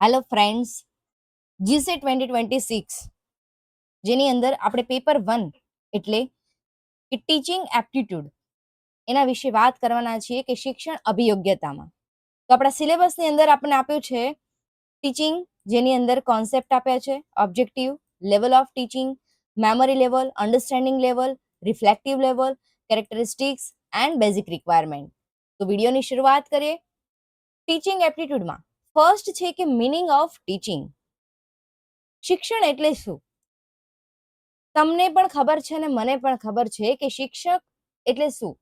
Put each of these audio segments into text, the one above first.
Hello friends, જીસે 2026 જેની અંદર આપણે પેપર 1 એટલે કે ટીચિંગ એપ્ટિટ્યુડ એના વિશે વાત કરવાના છીએ કે શિક્ષણ અભિયોગ્યતામાં. તો આપણા સિલેબસની અંદર આપણને આપ્યું છે ટીચિંગ, જેની અંદર કોન્સેપ્ટ આપ્યા છે, objective, level of teaching, memory level, understanding level, reflective level, characteristics and basic requirement. તો વિડીયોની શરૂઆત કરીએ. ટીચિંગ એપ્ટિટ્યુડમાં ફર્સ્ટ છે કે મીનિંગ ઓફ ટીચિંગ. શિક્ષણ એટલે શું? તમને પણ ખબર છે અને મને પણ ખબર છે કે શિક્ષક એટલે શું.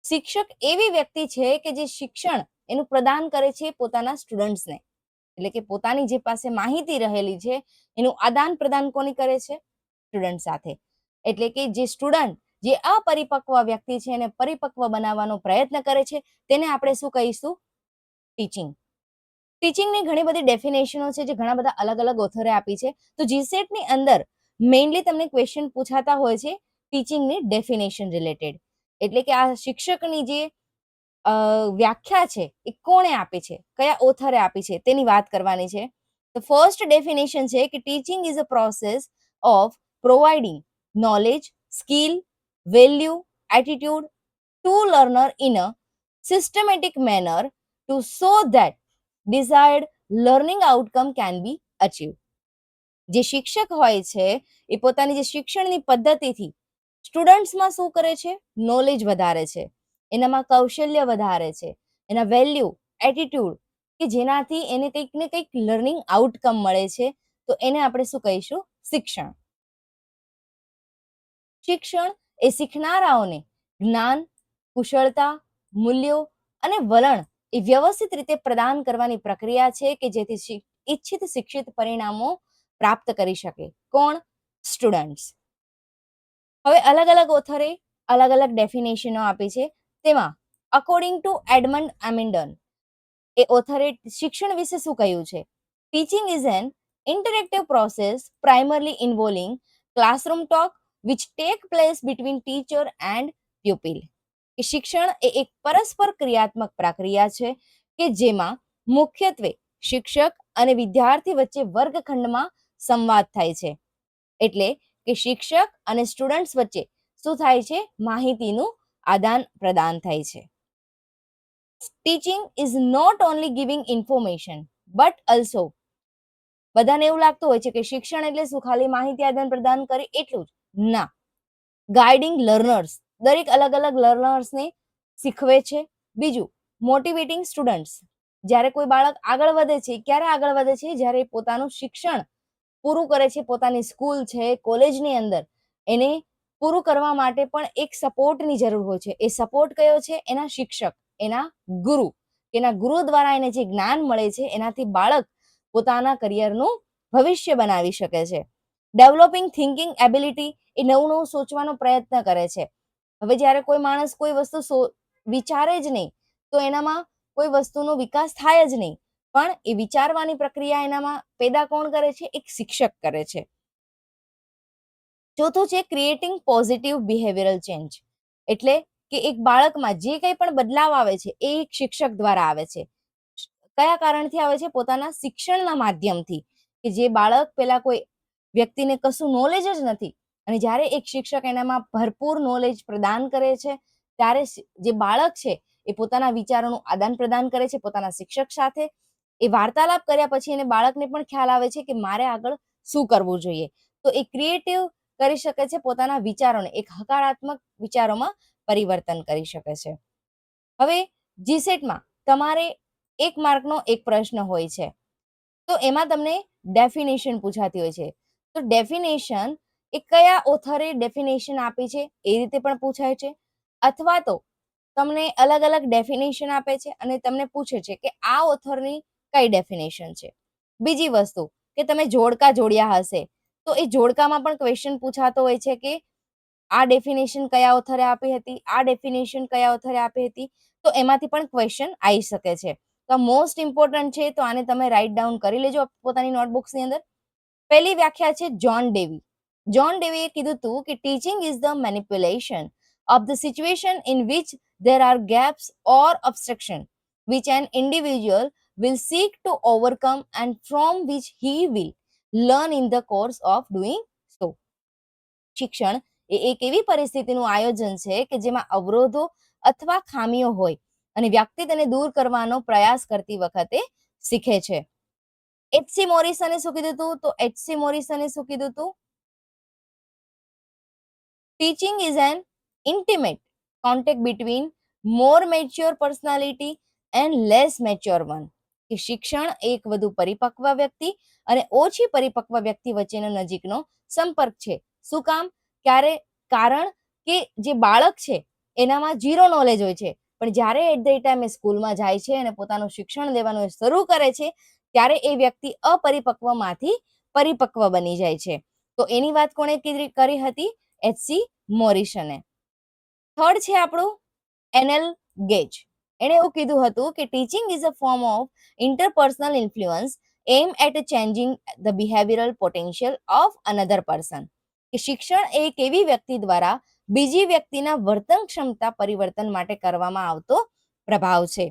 શિક્ષક એવી વ્યક્તિ છે કે જે શિક્ષણ એનું પ્રદાન કરે છે પોતાના સ્ટુડન્ટ્સને, એટલે કે પોતાની જે પાસે માહિતી રહેલી છે એનું આદાન પ્રદાન કોની કરે છે? સ્ટુડન્ટ સાથે. એટલે કે જે સ્ટુડન્ટ જે અપરિપક્વ વ્યક્તિ છે એને પરિપક્વ બનાવવાનો પ્રયત્ન કરે છે તેને આપણે શું કહીશું? ટીચિંગ. ટીચિંગની ઘણી બધી ડેફિનેશનો છે જે ઘણા બધા અલગ અલગ ઓથરે આપી છે. તો જીસેટની અંદર મેઇનલી તમને ક્વેશ્ચન પૂછાતા હોય છે ટીચિંગની ડેફિનેશન રિલેટેડ, એટલે કે આ શિક્ષકની જે વ્યાખ્યા છે એ કોણે આપી છે, કયા ઓથરે આપી છે તેની વાત કરવાની છે. તો ફર્સ્ટ ડેફિનેશન છે કે teaching is a process of providing knowledge, skill, value, attitude to learner in a systematic manner to so that desired learning outcome can be achieved. જે શિક્ષક હોય છે એ પોતાની જે શિક્ષણની પદ્ધતિથી સ્ટુડન્ટ્સમાં શું કરે છે? નોલેજ વધારે છે, એનામાં કૌશલ્ય વધારે છે, એના વેલ્યુ, એટીટ્યુડ કે જેનાથી એને કંઈક ને કંઈક લર્નિંગ આઉટકમ મળે છે. તો એને આપણે શું કહીશું? શિક્ષણ. શિક્ષણ એ શીખનારાઓને જ્ઞાન, કુશળતા, મૂલ્યો અને વલણ એ વ્યવસ્થિત રીતે પ્રદાન કરવાની પ્રક્રિયા છે કે જેથી ઈચ્છિત શિક્ષિત પરિણામો પ્રાપ્ત કરી શકે. કોણ? સ્ટુડન્ટ્સ. હવે અલગ અલગ ઓથરે અલગ અલગ ડેફિનેશનો આપી છે. તેમાં અકોર્ડિંગ ટુ એડમંડ એમિન્ડન એ ઓથરે શિક્ષણ વિશે શું કહ્યું છે? Teaching is an interactive process primarily involving classroom talk which take place between teacher and pupil. કે શિક્ષણ એ એક પરસ્પર ક્રિયાત્મક પ્રક્રિયા છે કે જેમાં મુખ્યત્વે શિક્ષક અને વિદ્યાર્થી વચ્ચે વર્ગખંડમાં સંવાદ થાય છે. એટલે કે શિક્ષક અને સ્ટુડન્ટ્સ વચ્ચે શું થાય છે? માહિતીનું આદાન પ્રદાન થાય છે. Teaching is not only giving information but also, બધાને એવું લાગતું હોય છે કે શિક્ષણ એટલે શું? ખાલી માહિતી આદાન પ્રદાન કરી એટલું જ? ના. ગાઈડિંગ લર્નર્સ, દરેક અલગ અલગ લર્નર્સને શીખવે છે. બીજું, મોટિવેટિંગ સ્ટુડન્ટ્સ, જ્યારે કોઈ બાળક આગળ વધે છે, ક્યારે આગળ વધે છે? જ્યારે પોતાનું શિક્ષણ પૂરું કરે છે, પોતાની સ્કૂલ છે, કોલેજની અંદર એને પૂરું કરવા માટે પણ એક સપોર્ટની જરૂર હોય છે. એ સપોર્ટ કયો છે? એના શિક્ષક, એના ગુરુ. એના ગુરુ દ્વારા એને જે જ્ઞાન મળે છે એનાથી બાળક પોતાના કરિયરનું ભવિષ્ય બનાવી શકે છે. ડેવલપિંગ થિંકિંગ એબિલિટી, એ નવું નવું સોચવાનો પ્રયત્ન કરે છે. હવે જ્યારે કોઈ માણસ કોઈ વસ્તુ વિચારે જ નહીં તો એનામાં કોઈ વસ્તુનો વિકાસ થાય જ નહીં. પણ એ વિચારવાની પ્રક્રિયા એનામાં પેદા કોણ કરે છે? એક શિક્ષક કરે છે. ચોથું છે ક્રિએટિંગ પોઝિટિવ બિહેવિયરલ ચેન્જ, એટલે કે એક બાળકમાં જે કંઈ પણ બદલાવ આવે છે એ એક શિક્ષક દ્વારા આવે છે. કયા કારણથી આવે છે? પોતાના શિક્ષણના માધ્યમથી. કે જે બાળક પેલા કોઈ વ્યક્તિને કશું નોલેજ જ નથી અને જ્યારે એક શિક્ષક એનામાં ભરપૂર નોલેજ પ્રદાન કરે છે ત્યારે જે બાળક છે એ પોતાના વિચારોનું આદાન પ્રદાન કરે છે પોતાના શિક્ષક સાથે. એ વાર્તાલાપ કર્યા પછી એને બાળકને પણ ખ્યાલ આવે છે કે મારે આગળ શું કરવું જોઈએ. તો એ ક્રિએટિવ કરી શકે છે, પોતાના વિચારોને એક હકારાત્મક વિચારોમાં પરિવર્તન કરી શકે છે. હવે જીસેટમાં તમારે 1 માર્કનો એક પ્રશ્ન હોય છે, તો એમાં તમને ડેફિનેશન પૂછાતી હોય છે. તો ડેફિનેશન એ કયા ઓથરે ડેફિનેશન આપી છે એ રીતે પણ પૂછાય છે, અથવા તો તમને અલગ અલગ ડેફિનેશન આપે છે અને તમને પૂછે છે કે આ ઓથરની કઈ ડેફિનેશન છે. બીજી વસ્તુ કે તમે જોડકા જોડ્યા હશે તો એ જોડકામાં પણ ક્વેશ્ચન પૂછાતો હોય છે કે આ ડેફિનેશન કયા ઓથરે આપી હતી, આ ડેફિનેશન કયા ઓથરે આપી હતી. તો એમાંથી પણ ક્વેશ્ચન આવી શકે છે. તો મોસ્ટ ઇમ્પોર્ટન્ટ છે, તો આને તમે રાઇટ ડાઉન કરી લેજો પોતાની નોટબુક્સની અંદર. પહેલી વ્યાખ્યા છે જોન ડેવી. જોન ડેવીએ કીધું હતું કે teaching is the manipulation of the situation in which there are gaps or obstruction which an individual will seek to overcome and from which he will learn in the course of doing so. શિક્ષણ એ એક એવી પરિસ્થિતિનું આયોજન છે કે જેમાં અવરોધો અથવા ખામીઓ હોય અને વ્યક્તિ તેને દૂર કરવાનો પ્રયાસ કરતી વખતે શીખે છે. એચસી મોરિસને શું કીધું હતું? તો એચસી મોરિસને શું કીધું હતું? Teaching is N intimate contact between more mature personality and less mature one. કે શિક્ષણ એક વધુ પરિપક્વ વ્યક્તિ અને ઓછી પરિપક્વ વ્યક્તિ વચ્ચેનો નજીકનો સંપર્ક છે. શું કામ? કારણ કે જે બાળક છે એનામાં ઝીરો નોલેજ હોય છે, પણ જ્યારે એટ ધ ટાઈમ એ સ્કૂલમાં જાય છે અને પોતાનું શિક્ષણ લેવાનું શરૂ કરે છે ત્યારે એ વ્યક્તિ અપરિપક્વમાંથી પરિપક્વ બની જાય છે. તો એની વાત કોણે કરી હતી? એચસી મોરિસને. થર્ડ છે આપણું એનએલ ગેજ. એણે એવું કીધું હતું કે teaching is a form of interpersonal influence aim at changing the behavioural potential of another person. કે શિક્ષણ એક એવી વ્યક્તિ દ્વારા બીજી વ્યક્તિના વર્તન ક્ષમતા પરિવર્તન માટે કરવામાં આવતો પ્રભાવ છે.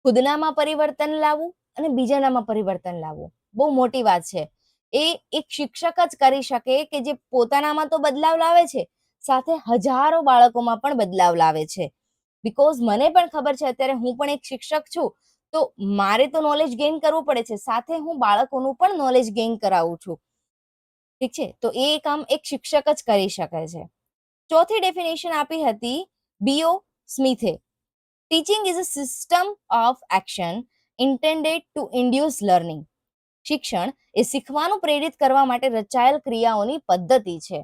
ખુદનામાં પરિવર્તન લાવવું અને બીજાનામાં પરિવર્તન લાવવું બહુ મોટી વાત છે. એ એક શિક્ષક જ કરી શકે કે જે પોતાનામાં તો બદલાવ લાવે છે, સાથે હજારો બાળકોમાં પણ બદલાવ લાવે છે. બીકોઝ મને પણ ખબર છે, અત્યારે હું પણ એક શિક્ષક છું, તો મારે તો નોલેજ ગેઇન કરવું પડે છે, સાથે હું બાળકોનું પણ નોલેજ ગેઇન કરાવું છું. ઠીક છે, તો એ કામ એક શિક્ષક જ કરી શકે છે. ચોથી ડેફિનેશન આપી હતી બીઓ સ્મિથે. Teaching is a system of action intended to induce learning. શિક્ષણ એ શીખવાનું પ્રેરિત કરવા માટે રચાયેલ ક્રિયાઓની પદ્ધતિ છે.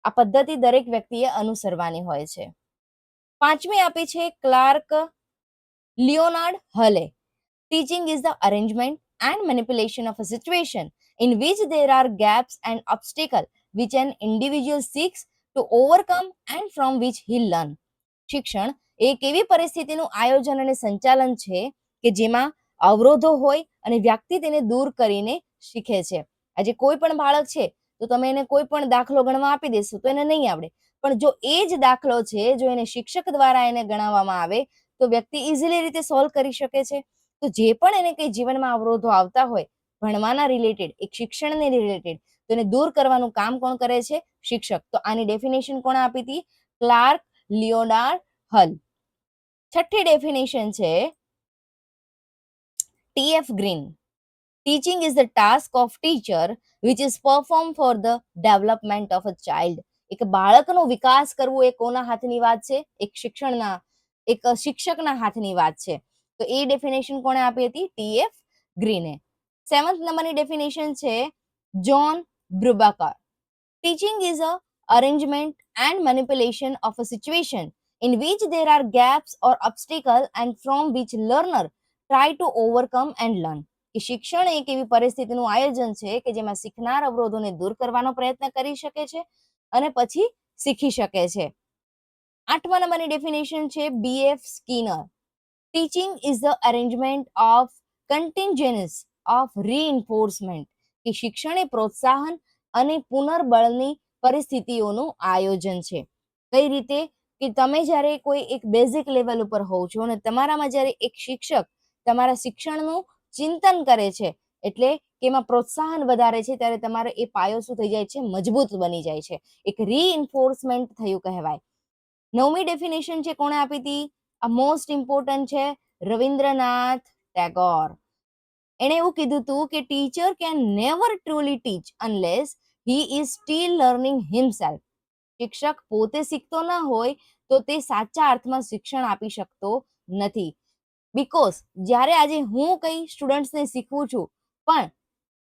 આ પદ્ધતિ દરેક વ્યક્તિએ અનુસરવાની હોય છે. પાંચમી આપી છે ક્લાર્ક લિયોનાર્ડ હલે. Teaching is the arrangement and manipulation of a situation in which there are gaps and obstacles which an individual seeks to overcome and from which he learn. શિક્ષણ એક એવી પરિસ્થિતિનું આયોજન અને સંચાલન છે કે જેમાં અવરોધો હોય અને વ્યક્તિ તેને દૂર કરીને શીખે છે. આજે કોઈ પણ બાળક છે તો તમે એને કોઈ પણ દાખલો ગણવા આપી દેશો તો એને નહીં આવડે, પણ જો એ જ દાખલો છે, જો એને શિક્ષક દ્વારા એને ગણાવવામાં આવે તો વ્યક્તિ ઇઝીલી રીતે સોલ્વ કરી શકે છે. તો જે પણ એને કઈ જીવનમાં અવરોધો આવતા હોય ભણવાના રિલેટેડ, એક શિક્ષણને રિલેટેડ, તો એને દૂર કરવાનું કામ કોણ કરે છે? શિક્ષક. તો આની ડેફિનેશન કોણે આપી હતી? ક્લાર્ક લિયોનાર્ડ હલ. છઠ્ઠી ડેફિનેશન છે TF green. Teaching is the task of teacher which is perform for the development of a child. એક બાળકનો વિકાસ કરવો એ કોના હાથની વાત છે? એક શિક્ષકના હાથની વાત છે. તો એ ડેફિનેશન કોણે આપી હતી? ટીએફ ગ્રીને. 7th નંબરની ડેફિનેશન છે John Brubacher. Teaching is a arrangement and manipulation of a situation in which there are gaps or obstacles and from which learner try to overcome and learn. કે શિક્ષણ એક એવી પરિસ્થિતિનું આયોજન છે કે જેમાં શીખનાર અવરોધોને દૂર કરવાનો પ્રયત્ન કરી શકે છે અને પછી શીખી શકે છે. 8મા નંબરની ડેફિનેશન છે B F Skinner. Teaching is the arrangement of contingencies of reinforcement. કે શિક્ષણ એ પ્રોત્સાહન અને પુનર્બળની પરિસ્થિતિઓનું આયોજન છે. કઈ રીતે? કે તમે જ્યારે કોઈ એક બેઝિક લેવલ ઉપર હોવ છો અને તમારામાં જ્યારે એક શિક્ષક તમારા શિક્ષણનું ચિંતન કરે છે, એટલે કે એમાં પ્રોત્સાહન વધારે છે, ત્યારે તમારો એ પાયો શું થઈ જાય છે? મજબૂત બની જાય છે. એક રીઇન્ફોર્સમેન્ટ થયું કહેવાય. 9મી ડેફિનેશન છે કોણે આપી હતી? આ મોસ્ટ ઇમ્પોર્ટન્ટ છે રવિન્દ્રનાથ ટેગોર. એણે એવું કીધું હતું કે teacher can never truly teach unless he is still learning himself. શિક્ષક પોતે શીખતો ના હોય તો તે સાચા અર્થમાં શિક્ષણ આપી શકતો નથી. બીકોઝ જ્યારે આજે હું કઈ સ્ટુડન્ટ્સને શીખવું છું પણ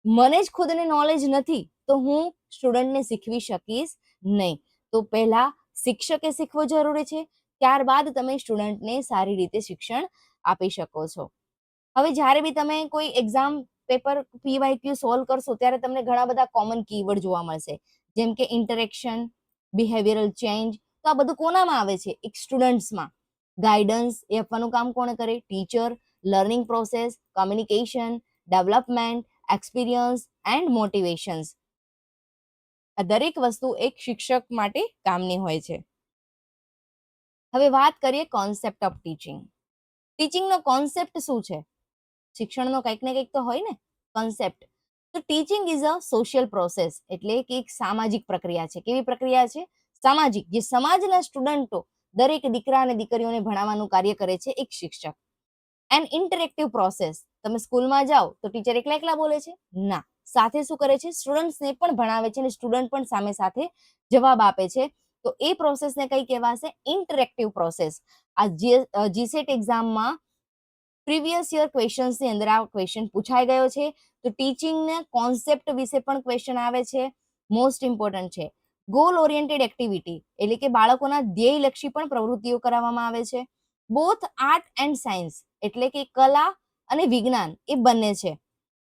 મને જ ખુદને નોલેજ નથી તો હું સ્ટુડન્ટને શીખવી શકીશ નહીં. તો પહેલા શિક્ષકે શીખવું જરૂરી છે, ત્યારબાદ તમે સ્ટુડન્ટને સારી રીતે શિક્ષણ આપી શકો છો. હવે જ્યારે બી તમે કોઈ એક્ઝામ પેપર પીવાયક્યુ સોલ્વ કરશો ત્યારે તમને ઘણા બધા કોમન કીવર્ડ જોવા મળશે, જેમ કે ઇન્ટરેક્શન, બિહેવિયરલ ચેન્જ. તો આ બધું કોનામાં આવે છે? એક સ્ટુડન્ટ્સમાં. ગાઈડન્સ એ આપવાનું કામ કોણ કરે? Teacher. Learning process, communication, development, experience and motivations. આ દરેક વસ્તુ એક શિક્ષક માટે કામની હોય છે. હવે વાત કરીએ કોન્સેપ્ટ ઓફ ટીચિંગ. ટીચિંગનો કોન્સેપ્ટ શું છે? શિક્ષણનો કંઈક ને કંઈક તો હોય ને કોન્સેપ્ટ. તો teaching is a social process, એટલે કે એક સામાજિક પ્રક્રિયા છે. કેવી પ્રક્રિયા છે? સામાજિક. જે સમાજના સ્ટુડન્ટો, દરેક દીકરા અને દીકરીઓને ભણાવવાનું કાર્ય કરે છે એક શિક્ષક. And interactive process. તમે સ્કૂલમાં જાઓ તો ટીચર એકલા એકલા બોલે છે? ના, સાથે શું કરે છે? સ્ટુડન્ટ્સને પણ ભણાવે છે અને સ્ટુડન્ટ પણ સામે સાથે જવાબ આપે છે. તો એ પ્રોસેસને કઈ કહેવાશે? Interactive process. આ જીસેટ એક્ઝામમાં પ્રીવિયસ યર ક્વેશ્ચન્સની અંદર આ ક્વેશ્ચન પૂછાઈ ગયો છે. તો ટીચિંગના કોન્સેપ્ટ વિશે પણ ક્વેશ્ચન આવે છે. મોસ્ટ ઇમ્પોર્ટન્ટ છે. ગોલ ઓરિએન્ટેડ એક્ટિવિટી, એટલે કે બાળકોના ધ્યેયલક્ષી પણ પ્રવૃત્તિઓ કરાવવામાં આવે છે. બોથ આર્ટ એન્ડ સાયન્સ, એટલે કે કલા અને વિજ્ઞાન એ બંને છે.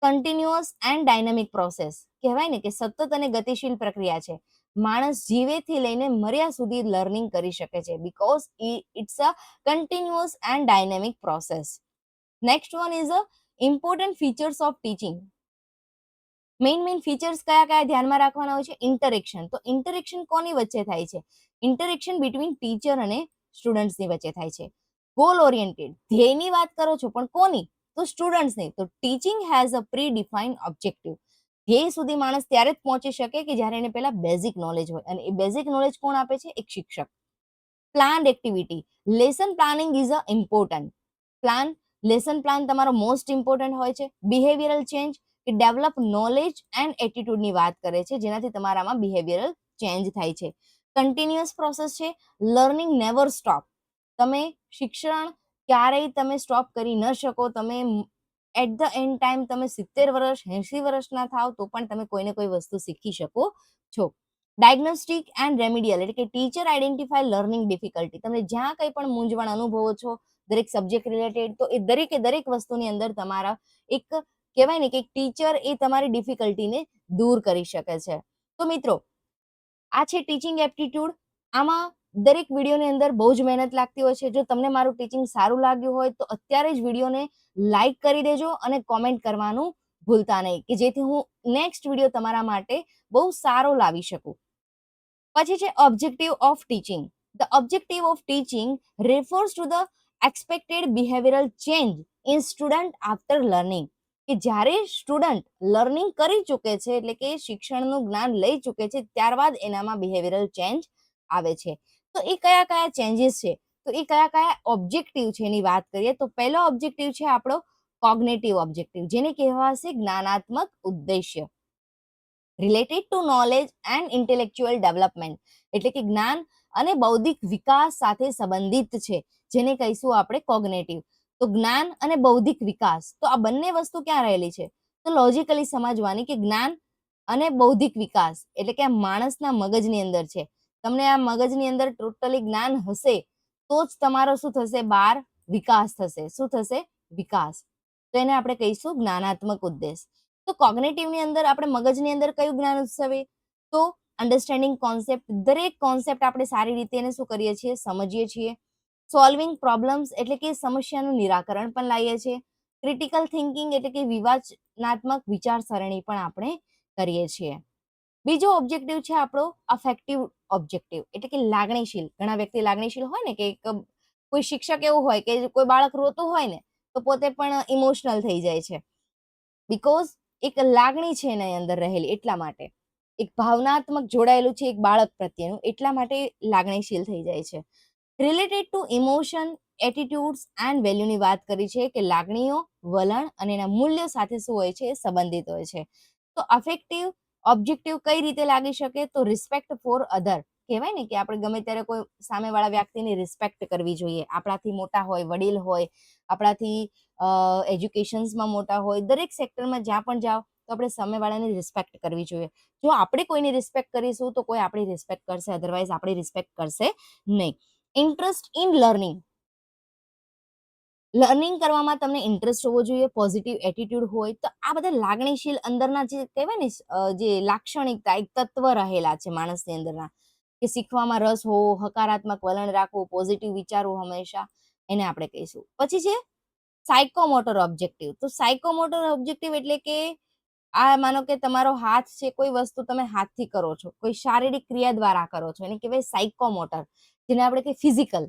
કન્ટિન્યુઅસ એન્ડ ડાયનામિક પ્રોસેસ, કહેવાય ને કે સતત અને ગતિશીલ પ્રક્રિયા છે. માણસ જીવેથી લઈને મર્યા સુધી લર્નિંગ કરી શકે છે, because it's a continuous and dynamic process. Next one is a important features of teaching. Main features કયા કયા ધ્યાનમાં રાખવાના હોય છે? ઇન્ટરેક્શન. તો ઇન્ટરેક્શન કોની વચ્ચે થાય છે? ઇન્ટરેક્શન બિટવીન ટીચર અને સ્ટુડન્ટ્સની વચ્ચે થાય છે. ગોલ ઓરિએન્ટેડ, ધ્યેયની વાત કરો છો પણ કોની? તો સ્ટુડન્ટ્સની. તો teaching has a pre defined objective. ધ્યેય સુધી માણસ ત્યારે જ પહોંચી શકે કે જ્યારે એને પહેલા બેઝિક નોલેજ હોય, અને એ બેઝિક નોલેજ કોણ આપે છે? એક શિક્ષક. Planned activity. Lesson planning is a important. Lesson plan તમારો મોસ્ટ ઇમ્પોર્ટન્ટ હોય છે. બિહેવિયરલ ચેન્જ, કે ડેવલપ નોલેજ એન્ડ એટીટ્યુડની વાત કરે છે, જેનાથી તમારામાં બિહેવિયરલ ચેન્જ થાય છે. કન્ટિન્યુઅસ પ્રોસેસ છે. Learning never stop. તમે શિક્ષણ ક્યારેય તમે સ્ટોપ કરી ન શકો. તમે એટ ધ એન્ડ ટાઈમ તમે 70 વર્ષ 80 વર્ષના થાવ તો પણ તમે કોઈને કોઈ વસ્તુ શીખી શકો છો. ડાયગ્નોસ્ટિક એન્ડ રેમિડિયલ, એટલે કે ટીચર આઈડેન્ટિફાય લર્નિંગ ડિફિકલ્ટી. તમે જ્યાં કંઈ પણ મૂંઝવણ અનુભવો છો દરેક સબ્જેક્ટ રિલેટેડ, તો એ દરેક વસ્તુની અંદર તમારા એક કહેવાય ને કે ટીચર એ તમારી ડિફિકલ્ટીને દૂર કરી શકે છે. તો મિત્રો, આ છે ટીચિંગ એપ્ટિટ્યુડ. આમાં દરેક વિડીયોની અંદર બહુ જ મહેનત લાગતી હોય છે. જો તમને મારું ટીચિંગ સારું લાગ્યું હોય તો અત્યારે જ વિડીયોને લાઈક કરી દેજો અને કોમેન્ટ કરવાનું ભૂલતા નહીં, કે જેથી હું નેક્સ્ટ વિડીયો તમારા માટે બહુ સારો લાવી શકું. પછી છે objective of teaching. The objective of teaching refers to the expected behavioural change in student after learning. કે જ્યારે સ્ટુડન્ટ લર્નિંગ કરી ચૂકે છે, એટલે કે શિક્ષણનું જ્ઞાન લઈ ચૂકે છે, ત્યારબાદ એનામાં બિહેવિયરલ ચેન્જ આવે છે. તો એ કયા કયા ચેન્જીસ છે, તો એ કયા કયા ઓબ્જેક્ટિવ છે એની વાત કરીએ તો પહેલો ઓબ્જેક્ટિવ છે આપણો કોગ્નેટિવ ઓબ્જેક્ટિવ, જેને કહેવાશે જ્ઞાનાત્મક ઉદ્દેશ્ય. Related to knowledge and intellectual development, એટલે કે જ્ઞાન અને બૌદ્ધિક વિકાસ સાથે સંબંધિત છે, જેને કહીશું આપણે કોગ્નેટિવ. તો જ્ઞાન અને બૌદ્ધિક વિકાસ, તો આ બંને વસ્તુ ક્યાં રહેલી છે? તો લોજિકલી સમજવાની કે જ્ઞાન અને બૌદ્ધિક વિકાસ એટલે કે આ માણસના મગજની અંદર છે. તમને આ મગજની અંદર ટોટલી જ્ઞાન હશે તો જ તમારો શું થશે? બાર વિકાસ થશે. શું થશે? વિકાસ. તો એને આપણે કહીશું જ્ઞાનાત્મક ઉદ્દેશ. તો કોગ્નેટિવની અંદર આપણે મગજની અંદર કયું જ્ઞાન ઉત્સવે? તો અન્ડરસ્ટેન્ડિંગ કોન્સેપ્ટ. દરેક કોન્સેપ્ટ આપણે સારી રીતે એને શું કરીએ છીએ? સમજીએ છીએ. સોલ્વિંગ પ્રોબ્લેમ્સ, એટલે કે સમસ્યાનું નિરાકરણ પણ લાવીએ છીએ. ક્રિટિકલ થિંકિંગ, એટલે કે વિવાચનાત્મક વિચારસરણી પણ આપણે કરીએ છીએ. બીજો ઓબ્જેક્ટિવ છે આપણો અફેક્ટિવ ઓબ્જેક્ટિવ, એટલે કે લાગણીશીલ. ઘણા વ્યક્તિ લાગણીશીલ હોય ને, કે કોઈ શિક્ષક એવું હોય કે કોઈ બાળક રોતું હોય ને તો પોતે પણ ઇમોશનલ થઈ જાય છે, બીકોઝ એક લાગણી છે એની અંદર રહેલી, એટલા માટે એક ભાવનાત્મક જોડાયેલું છે એક બાળક પ્રત્યેનું, એટલા માટે લાગણીશીલ થઈ જાય છે. રિલેટેડ ટુ ઇમોશન, એટીટ્યુડ્સ એન્ડ વેલ્યુની વાત કરી છે કે લાગણીઓ, વલણ અને એના મૂલ્યો સાથે શું હોય છે? એ સંબંધિત હોય છે. તો અફેક્ટિવ ઓબ્જેક્ટિવ કઈ રીતે લાગી શકે? તો રિસ્પેક્ટ ફોર અધર. કહેવાય ને કે આપણે ગમે ત્યારે કોઈ સામેવાળા વ્યક્તિની રિસ્પેક્ટ કરવી જોઈએ. આપણાથી મોટા હોય, વડીલ હોય, આપણાથી એજ્યુકેશન્સમાં મોટા હોય, દરેક સેક્ટરમાં જ્યાં પણ જાઓ તો આપણે સામેવાળાની રિસ્પેક્ટ કરવી જોઈએ. જો આપણે કોઈની રિસ્પેક્ટ કરીશું તો કોઈ આપણી રિસ્પેક્ટ કરશે, અધરવાઇઝ આપણી રિસ્પેક્ટ કરશે નહીં. Interest in learning. લર્નિંગ કરવામાં તમને ઇન્ટરેસ્ટ હોવો જોઈએ, પોઝિટિવ એટીટ્યુડ હોય. તો આ બધા લાગણીશીલ અંદરના જે કહેવાય ને જે લાક્ષણિકતા, એક તત્વ રહેલા છે માણસની અંદરના, કે શીખવામાં રસ હોવો, હકારાત્મક વલણ રાખવું, પોઝિટિવ વિચારવું હંમેશા, એને આપણે કહીશું. પછી છે સાયકોમોટર ઓબ્જેક્ટિવ. તો સાયકોમોટર ઓબ્જેક્ટિવ એટલે કે આ માનો કે તમારો હાથ છે, કોઈ વસ્તુ તમે હાથથી કરો છો, કોઈ શારીરિક ક્રિયા દ્વારા કરો છો, એને કહેવાય સાયકોમોટર, જેને આપણે કહીએ ફિઝિકલ.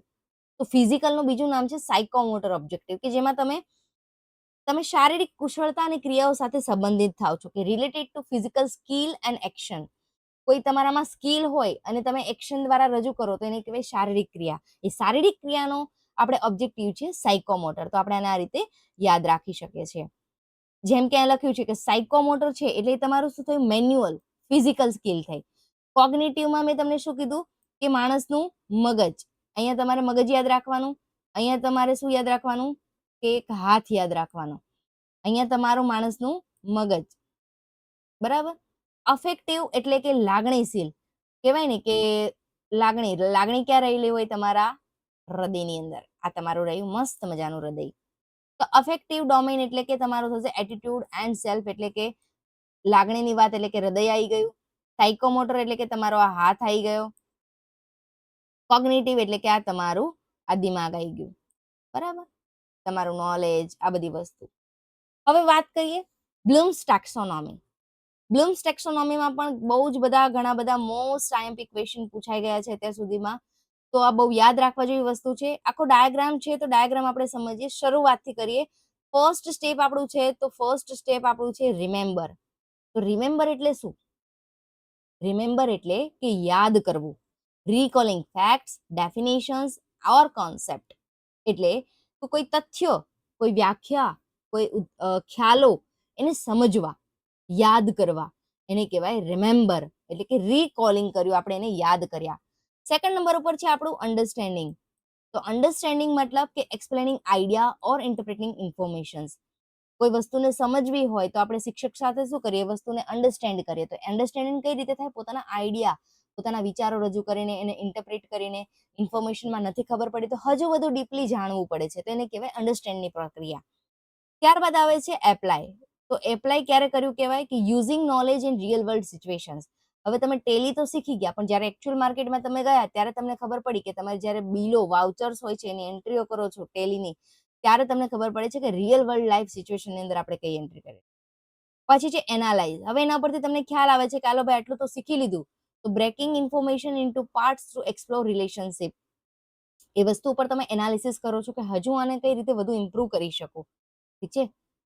તો ફિઝિકલનું બીજું નામ છે સાયકોમોટર ઓબ્જેક્ટિવ, કે જેમાં તમે તમે શારીરિક કુશળતા અને ક્રિયાઓ સાથે સંબંધિત થાવ છો કે related to physical skill and action. કોઈ તમારામાં સ્કિલ હોય અને તમે એક્શન દ્વારા રજૂ કરો તો એને કહેવાય શારીરિક ક્રિયા. એ શારીરિક ક્રિયાનો આપણે ઓબ્જેક્ટિવ છે સાયકોમોટર. તો આપણે આને આ રીતે યાદ રાખી શકીએ છીએ. જેમ કે અહીંયા લખ્યું છે કે સાયકોમોટર છે એટલે તમારું શું થયું? મેન્યુઅલ ફિઝિકલ સ્કિલ થઈ. કોગ્નિટિવમાં મેં તમને શું કીધું કે માણસનું મગજ. અહીંયા તમારે મગજ યાદ રાખવાનું. અહીંયા તમારે શું યાદ રાખવાનું કે એક હાથ યાદ રાખવાનો. અહીંયા તમારું માણસનું મગજ, બરાબર. અફેક્ટિવ એટલે કે લાગણીશીલ કહેવાય ને કે લાગણી ક્યાં રહેલી હોય? તમારા હૃદયની અંદર. આ તમારું રહ્યું મસ્ત મજાનું હૃદય. તો અફેક્ટિવ ડોમેન એટલે કે તમારું થશે એટીટ્યુડ એન્ડ સેલ્ફ, એટલે કે લાગણીની વાત એટલે કે હૃદય આવી ગયું. સાયકોમોટર એટલે કે તમારો આ હાથ આવી ગયો. કોગ્નિટિવ એટલે કે આ તમારું આ દિમાગ આવી ગયું, બરાબર. તમારું નોલેજ, આ બધી વસ્તુ. હવે વાત કરીએ બ્લૂમ્સ ટેક્સોનોમી. બ્લૂમ્સ ટેક્સોનોમીમાં પણ બહુ જ ઘણા બધા મોસ્ટ આઈએમપી ક્વેશ્ચન પૂછાઈ ગયા છે અત્યાર સુધીમાં. તો આ બહુ યાદ રાખવા જેવી વસ્તુ છે. આખો ડાયાગ્રામ છે તો ડાયાગ્રામ આપણે સમજીએ. શરૂઆતથી કરીએ. ફર્સ્ટ સ્ટેપ આપણું છે તો ફર્સ્ટ સ્ટેપ આપણું છે રિમેમ્બર. તો રિમેમ્બર એટલે શું? રિમેમ્બર એટલે કે યાદ કરવું. Recalling facts, definitions or concept. એટલે કોઈ તથ્ય, કોઈ વ્યાખ્યા, કોઈ ખ્યાલો એને સમજવા, યાદ કરવા, એને કહેવાય રિમેમ્બર. એટલે કે રિકોલિંગ કર્યું, આપણે એને યાદ કર્યા. સેકન્ડ નંબર ઉપર છે આપણું અન્ડરસ્ટેન્ડિંગ. તો અન્ડરસ્ટેન્ડિંગ મતલબ કે એક્સપ્લેનિંગ આઈડિયા ઓર ઇન્ટરપ્રિટિંગ ઇન્ફોર્મેશન્સ. કોઈ વસ્તુને સમજવી હોય તો આપણે શિક્ષક સાથે શું કરીએ? વસ્તુને અન્ડરસ્ટેન્ડ કરીએ. તો અન્ડરસ્ટેન્ડિંગ કઈ રીતે થાય? પોતાના આઈડિયા, પોતાના વિચારો રજૂ કરીને, એને ઇન્ટરપ્રિટ કરીને, ઇન્ફોર્મેશનમાં નથી ખબર પડી તો હજુ વધુ ડીપલી જાણવું પડે છે, તો એને કહેવાય અન્ડરસ્ટેન્ડની પ્રક્રિયા. ત્યારબાદ આવે છે એપ્લાય. તો એપ્લાય ક્યારે કર્યું કહેવાય? કે using knowledge in real world situations. હવે તમે ટેલી તો શીખી ગયા, પણ જ્યારે એકચ્યુઅલ માર્કેટમાં તમે ગયા ત્યારે તમને ખબર પડી કે તમારે જ્યારે બિલો, વાઉચર્સ હોય છે એની એન્ટ્રીઓ કરો છો ટેલીની, ત્યારે તમને ખબર પડે છે કે રિયલ વર્લ્ડ લાઈફ સિચ્યુએશનની અંદર આપણે કઈ એન્ટ્રી કરીએ. પછી છે એનાલાઇઝ. હવે એના પરથી તમને ખ્યાલ આવે છે કે આલો ભાઈ આટલું તો શીખી લીધું, તો breaking information into parts to explore relationship. એ વસ્તુ ઉપર તમે એનાલિસિસ કરો છો કે હજુ આને કઈ રીતે વધુ ઇમ્પ્રૂવ કરી શકો. ઠીક છે.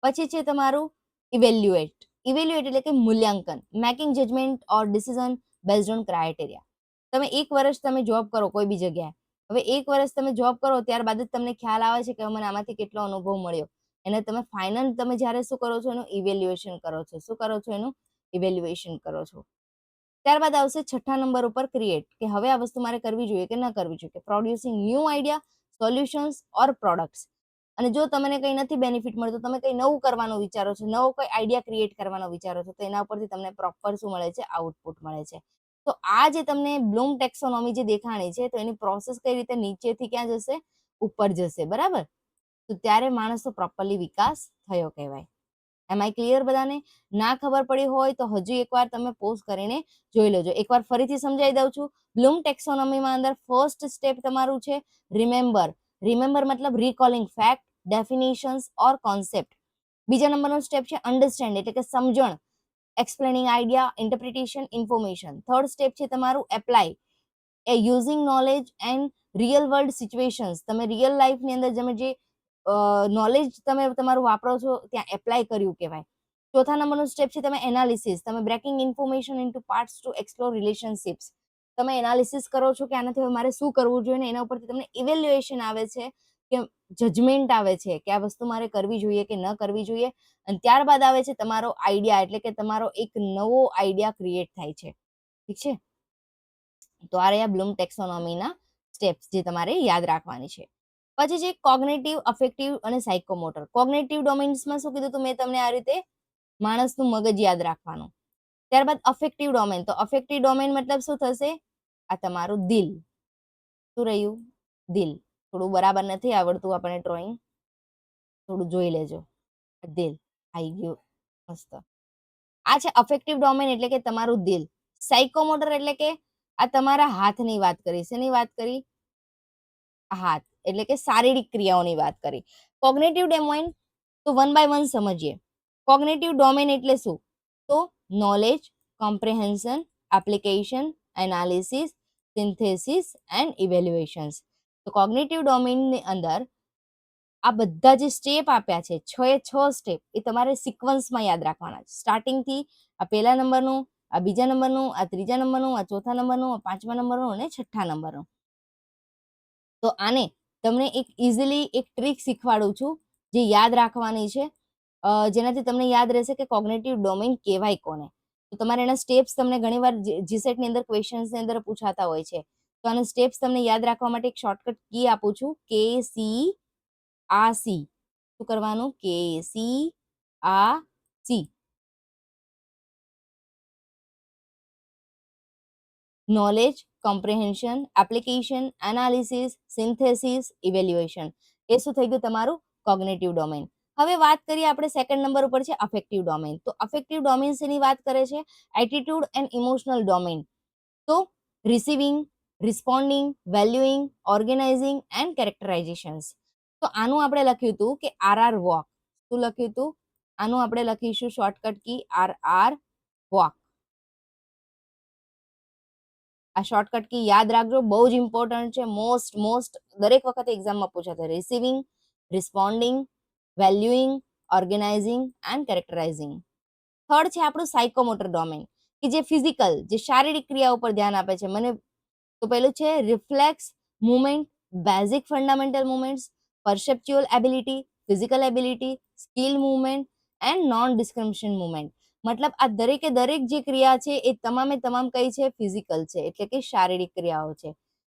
પછી છે તમારું ઇવેલ્યુએટ. ઇવેલ્યુએટ એટલે કે મૂલ્યાંકન. Making judgement or decision based on criteria. તમે 1 વર્ષ તમે જોબ કરો કોઈ બી જગ્યાએ. હવે 1 વર્ષ તમે જોબ કરો ત્યારબાદ જ તમને ખ્યાલ આવે છે કે મને આમાંથી કેટલો અનુભવ મળ્યો. એને તમે ફાઇનલ તમે જ્યારે શું કરો છો? એનું ઇવેલ્યુએશન કરો છો. શું કરો છો? એનું ઇવેલ્યુએશન કરો છો. ત્યારબાદ આવશે છઠ્ઠા નંબર ઉપર ક્રિએટ, કે હવે આ વસ્તુ મારે કરવી જોઈએ કે ન કરવી જોઈએ. પ્રોડ્યુસિંગ ન્યૂ આઈડિયા, સોલ્યુશન્સ ઓર પ્રોડક્ટ્સ. અને જો તમને કંઈ નથી બેનિફિટ મળતો, તમે કંઈ નવું કરવાનું વિચારો છો, નવો કોઈ આઈડિયા ક્રિએટ કરવાનો વિચારો છો, તો એના ઉપરથી તમને પ્રોપર શું મળે છે? આઉટપુટ મળે છે. તો આ જે તમને બ્લૂમ ટેક્સોનોમી જે દેખાણી છે, તો એની પ્રોસેસ કઈ રીતે નીચેથી ક્યાં જશે? ઉપર જશે, બરાબર. તો ત્યારે માણસનો પ્રોપરલી વિકાસ થયો કહેવાય. એમ આઈ ક્લિયર બધાને? ના ખબર પડી હોય તો હજુ એકવાર તમે પોઝ કરીને જોઈ લેજો. એકવાર ફરીથી સમજાવી દઉં છું. બ્લૂમ ટેક્સોનોમીમાં અંદર ફર્સ્ટ સ્ટેપ તમારું છે રિમેમ્બર. રિમેમ્બર મતલબ recalling fact, definitions or concept. બીજા નંબરનો સ્ટેપ છે અન્ડરસ્ટેન્ડ એટલે કે સમજણ, explaining idea, interpretation, information. Third step છે તમારું એપ્લાય, એ using knowledge and real world situations. તમે રિયલ લાઈફની અંદર તમે જે નોલેજ તમે તમારું વાપરો છો ત્યાં એપ્લાય કર્યું કહેવાય. ચોથા નંબરનું સ્ટેપ છે તમે એનાલિસિસ. તમે breaking information into parts to explore relationships. તમે એનાલિસિસ કરો છો કે આનાથી હવે મારે શું કરવું જોઈએ, ને એના ઉપરથી તમને ઇવેલ્યુએશન આવે છે, કે જજમેન્ટ આવે છે કે આ વસ્તુ મારે કરવી જોઈએ કે ન કરવી જોઈએ. અને ત્યારબાદ આવે છે તમારો આઈડિયા, એટલે કે તમારો એક નવો આઈડિયા ક્રિએટ થાય છે. ઠીક છે. તો આ રહ્યા બ્લૂમ ટેક્સોનોમીના સ્ટેપ્સ જે તમારે યાદ રાખવાની છે. પછી છે કોગ્નેટિવ, અફેક્ટિવ અને સાયકોમોટર. કોગ્નેટિવ ડોમેન્સમાં શું કીધું હતું મેં તમને? આ રીતે માણસનું મગજ યાદ રાખવાનું. ત્યારબાદ અફેક્ટિવ ડોમેન. તો અફેક્ટિવ ડોમેન મતલબ શું થશે? આ તમારું દિલ. શું રહ્યું? દિલ. થોડું બરાબર નથી આવડતું આપણને ડ્રોઈંગ, થોડું જોઈ લેજો. દિલ આવી ગયું, મસ્ત. આ છે અફેક્ટિવ ડોમેન એટલે કે તમારું દિલ. સાયકોમોટર એટલે કે આ તમારા હાથની વાત કરી. શેની વાત કરી? હાથ એટલે કે શારીરિક ક્રિયાઓની વાત કરી. કોગ્નેટિવ ડોમેન તો વન બાય વન સમજીએ. કોગ્નેટિવ ડોમેન એટલે શું? તો knowledge, comprehension, application, analysis, synthesis and evaluations. તો કોગ્નેટિવ ડોમેનની અંદર આ બધા જે સ્ટેપ આપ્યા છે 6 સ્ટેપ એ તમારે સિક્વન્સમાં યાદ રાખવાના છે. સ્ટાર્ટિંગથી આ પહેલા નંબરનું, આ બીજા નંબરનું, આ ત્રીજા નંબરનું, આ ચોથા નંબરનું, આ પાંચમા નંબરનું અને છઠ્ઠા નંબરનું. તો આને તમને એક ઇઝીલી એક ટ્રીક શીખવાડું છું જે યાદ રાખવાની છે, જેનાથી તમને યાદ રહેશે કે કોગ્નેટિવ ડોમેન કહેવાય કોને. તો તમારે એના સ્ટેપ્સ તમને ઘણીવાર જીસેટની અંદર ક્વેશ્ચન્સની અંદર પૂછાતા હોય છે. તો આના સ્ટેપ્સ તમને યાદ રાખવા માટે એક શોર્ટકટ કી આપું છું, કે સી આ સી. શું કરવાનું? કે સી આ સી. Knowledge, comprehension, application, analysis, synthesis, evaluation. એ શું થઈ ગયું તમારું? Cognitive domain. હવે વાત કરીએ આપણે સેકન્ડ નંબર ઉપર છે અફેક્ટિવ ડોમેન. તો અફેક્ટિવ ડોમેન શેની વાત કરે છે? Attitude and emotional domain. તો receiving, responding, valuing, organising and characterisations. તો આનું આપણે લખ્યું હતું કે આર વોક. શું લખ્યું હતું? આનું આપણે લખીશું શોર્ટકટ કી આર વોક. આ શોર્ટકટ કી યાદ રાખજો, બહુ જ ઇમ્પોર્ટન્ટ છે. મોસ્ટ દરેક વખતે એક્ઝામમાં પૂછાતો. Receiving, responding, valuing, organising and characterising. Third છે આપણું સાયકોમોટર ડોમેન, કે જે ફિઝિકલ, જે શારીરિક ક્રિયા ઉપર ધ્યાન આપે છે. મને તો પેલું છે reflex movement, basic fundamental movements, perceptual ability, physical ability, skill movement and non discrimination movement. મતલબ આ દરેકે દરેક જે ક્રિયા છે એ તમામે તમામ કઈ છે? ફિઝિકલ છે, એટલે કે શારીરિક ક્રિયાઓ છે.